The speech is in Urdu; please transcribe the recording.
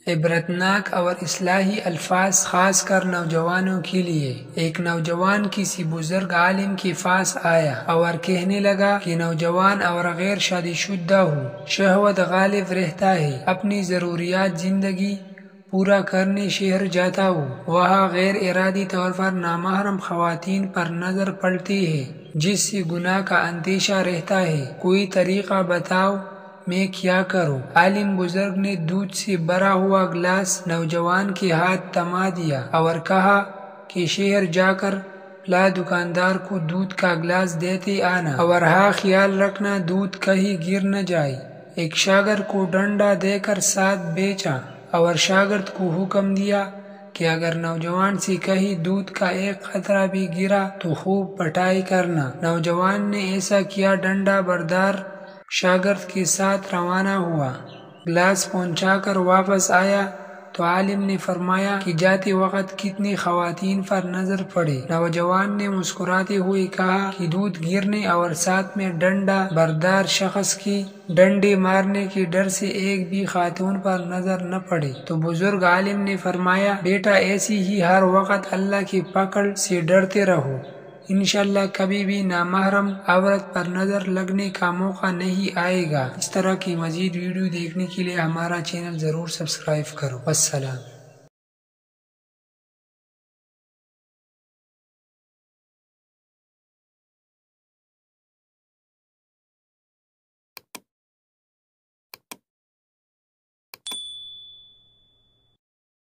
عبرتناک اور اصلاحی الفاظ خاص کر نوجوانوں کے لیے۔ ایک نوجوان کسی بزرگ عالم کے پاس آیا اور کہنے لگا کہ نوجوان اور غیر شادی شدہ ہوں، شہوت غالب رہتا ہے، اپنی ضروریات زندگی پورا کرنے شہر جاتا ہوں، وہاں غیر ارادی طور پر نامحرم خواتین پر نظر پڑتی ہے جس سے گناہ کا اندیشہ رہتا ہے، کوئی طریقہ بتاؤ میں کیا کروں؟ عالم بزرگ نے دودھ سے بھرا ہوا گلاس نوجوان کے ہاتھ تھما دیا اور کہا کہ شہر جا کر فلاں دکاندار کو دودھ کا گلاس دیتے آنا، اور ہاں خیال رکھنا دودھ کہیں گر نہ جائے۔ ایک شاگرد کو ڈنڈا دے کر ساتھ بھیجا اور شاگرد کو حکم دیا کہ اگر نوجوان سے کہیں دودھ کا ایک قطرہ بھی گرا تو خوب پٹائی کرنا۔ نوجوان نے ایسا کیا، ڈنڈا بردار شاگرد کے ساتھ روانہ ہوا، گلاس پہنچا کر واپس آیا تو عالم نے فرمایا کہ جاتے وقت کتنی خواتین پر نظر پڑے؟ نوجوان نے مسکراتے ہوئے کہا کہ دودھ گرنے اور ساتھ میں ڈنڈا بردار شخص کی ڈنڈے مارنے کے ڈر سے ایک بھی خاتون پر نظر نہ پڑے۔ تو بزرگ عالم نے فرمایا، بیٹا ایسی ہی ہر وقت اللہ کی پکڑ سے ڈرتے رہو، انشاءاللہ کبھی بھی نامحرم عورت پر نظر لگنے کا موقع نہیں آئے گا۔ اس طرح کی مزید ویڈیو دیکھنے کے لیے ہمارا چینل ضرور سبسکرائب کرو۔ والسلام۔